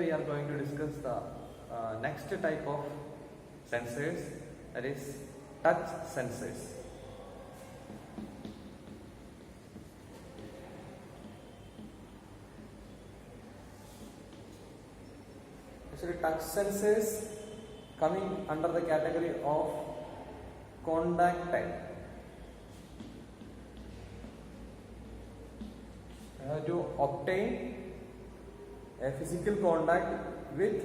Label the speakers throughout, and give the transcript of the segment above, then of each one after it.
Speaker 1: we are going to discuss the next type of sensors, that is touch sensors. Actually, touch sensors coming under the category of contact type. To obtain a physical contact with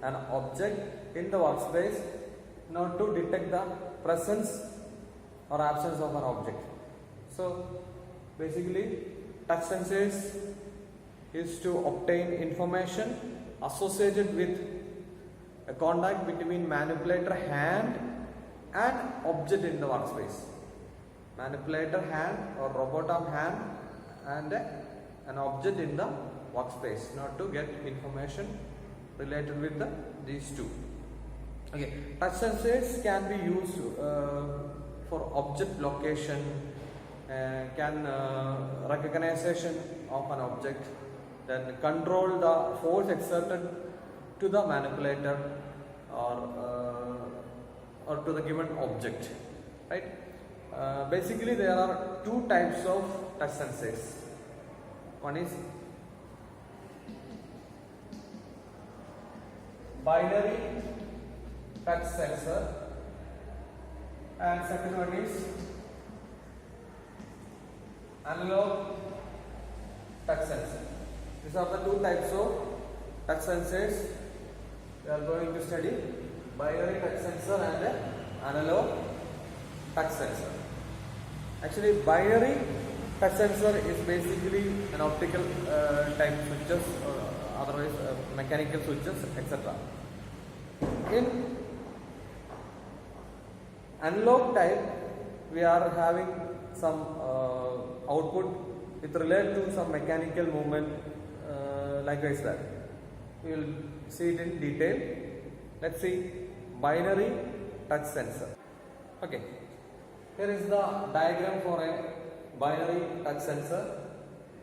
Speaker 1: an object in the workspace, not to detect the presence or absence of an object. So basically, touch sensors is to obtain information associated with a contact between manipulator hand and object in the workspace. Manipulator hand or robot arm hand and an object in the workspace, not to get information related with these two. Okay, touch sensors can be used for object location, recognition of an object, then control the force exerted to the manipulator or to the given object, right? Basically, there are two types of touch sensors. One is binary touch sensor and second one is analog touch sensor. These are the two types of touch sensors we are going to study: binary touch sensor and analog touch sensor. Actually, binary touch sensor is basically an optical type switches or otherwise mechanical switches, etc. In analog type, we are having some output with relate to some mechanical movement, likewise that. We will see it in detail. Let's see binary touch sensor. Okay, here is the diagram for a binary touch sensor.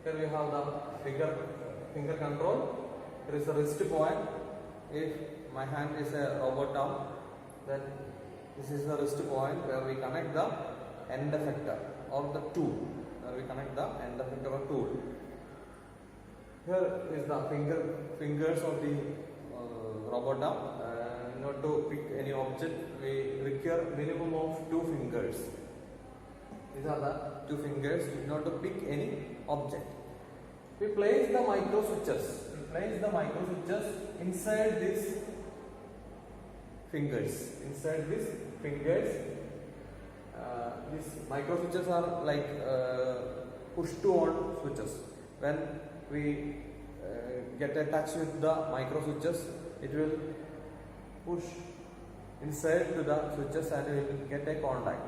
Speaker 1: Here we have the finger control. There is a wrist point. If my hand is a robot arm, then this is the wrist point where we connect the end effector or the tool. Where we connect the end effector or tool. Here is the fingers of the robot arm. In order to pick any object, we require minimum of 2 fingers. These are the 2 fingers in order to pick any object. We place the micro switches. Inside these fingers. These micro switches are like push to on switches. When we get a touch with the micro switches, it will push inside to the switches and we will get a contact.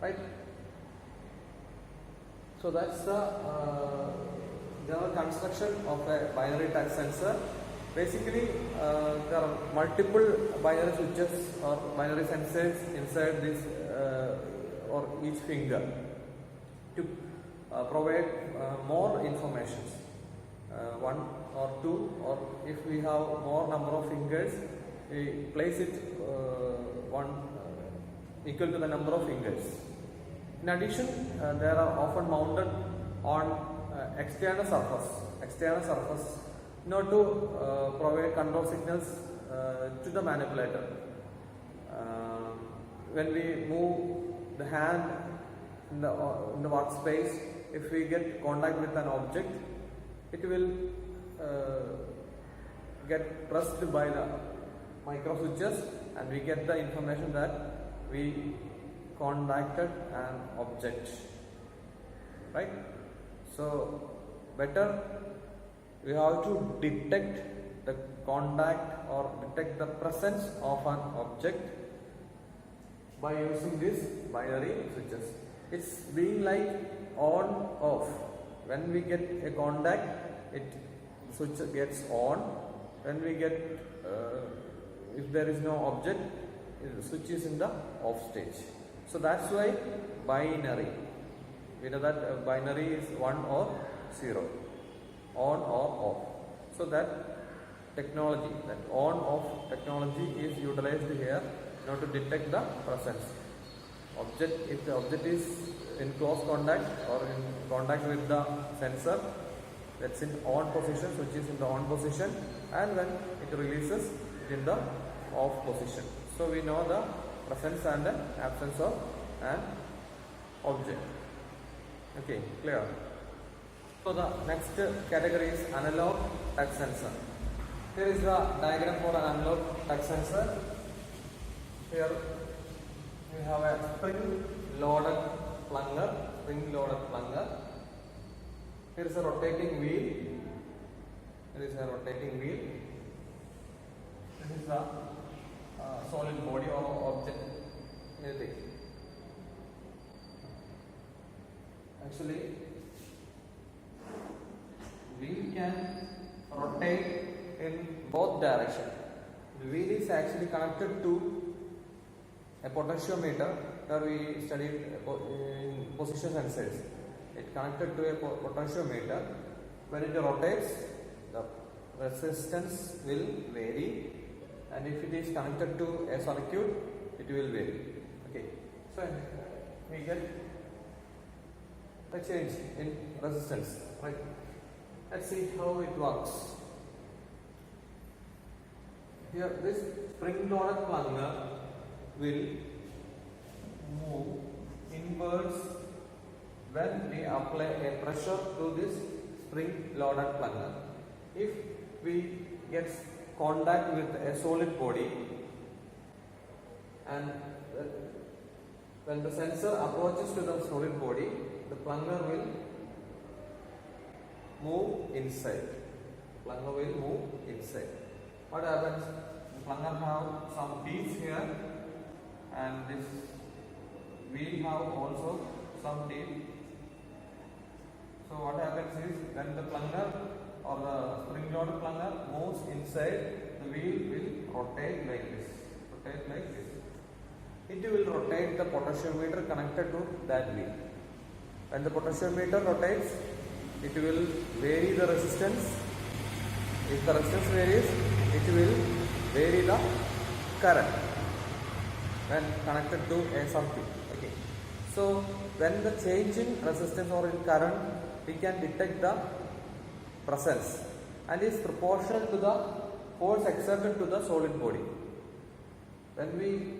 Speaker 1: Right? So that's the general construction of a binary touch sensor. Basically, there are multiple binary switches or binary sensors inside this or each finger to provide more information. 1 or 2, or if we have more number of fingers, we place it equal to the number of fingers. In addition, they are often mounted on external surface in order to provide control signals to the manipulator. When we move the hand in the workspace, if we get contact with an object, it will get pressed by the micro switches and we get the information that we contacted an object, right? So better we have to detect the contact or detect the presence of an object by using these binary switches. It's being like on off. When we get a contact, switch gets on. When we get if there is no object, the switch is in the off stage. So that's why binary. We know that binary is 1 or 0, on or off. So that technology, that on-off technology is utilized here in order to detect the presence. Object, if the object is in close contact or in contact with the sensor, that's in on position, which is in the on position, and when it releases it in the off position. So we know the presence and the absence of an object. Okay, clear? So the next category is analog touch sensor. Here is the diagram for an analog touch sensor. Here we have a spring loaded plunger. Here is a rotating wheel. This is a solid body or object. Anything. Actually, wheel can rotate in both directions. The wheel is actually connected to a potentiometer that we studied in position sensors. It connected to a potentiometer. When it rotates, the resistance will vary, and if it is connected to a circuit, it will vary. Okay, so we get a change in resistance, right? Let's see how it works. Here, this spring-loaded plunger will move inwards when we apply a pressure to this spring-loaded plunger. If we get contact with a solid body, and when the sensor approaches to the solid body, the plunger will move inside. What happens? The plunger have some teeth here, and this wheel have also some teeth. So what happens is, when the plunger or the spring-loaded plunger moves inside, the wheel will rotate like this. It will rotate the potentiometer connected to that wheel. When the potentiometer rotates, it will vary the resistance. If the resistance varies, it will vary the current when connected to a circuit. Okay. So when the change in resistance or in current, we can detect the presence, and is proportional to the force exerted to the solid body. When we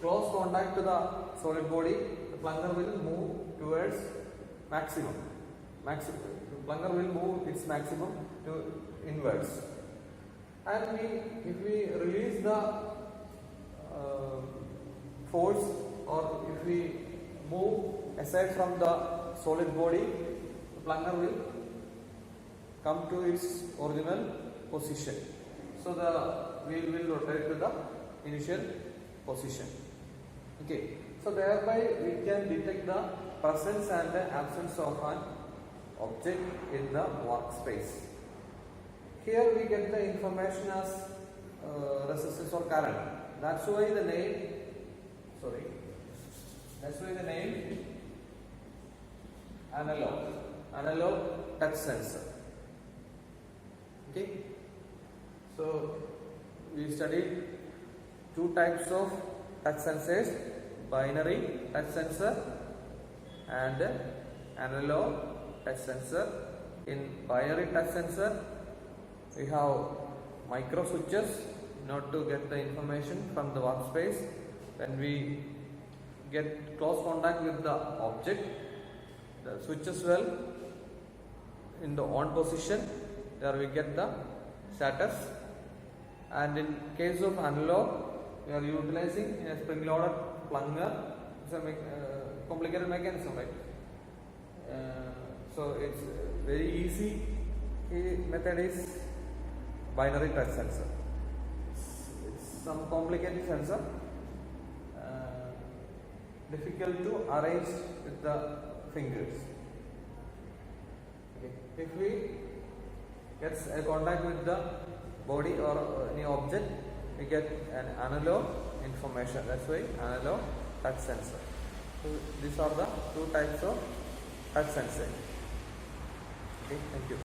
Speaker 1: close contact to the solid body, the plunger will move towards maximum. The plunger will move its maximum to inwards. And if we release the force, or if we move aside from the solid body, the plunger will come to its original position. So the wheel will rotate to the initial position. Okay. So thereby we can detect the presence and the absence of an object in the workspace. Here we get the information as resistance or current. That's why the name analog touch sensor. Okay. So we studied two types of touch sensors: binary touch sensor and analog touch sensor. In binary touch sensor, we have micro switches in order to get the information from the workspace. When we get close contact with the object, the switches will in the on position, there we get the status. And in case of analog, we are utilizing a spring-loaded plunger. It's a complicated mechanism, right? So it's very easy method is binary touch sensor. It's some complicated sensor, difficult to arrange with the fingers. Okay. If we get a contact with the body or any object, we get an analog information. That's why analog touch sensor. So these are the two types of touch sensor. Okay, thank you.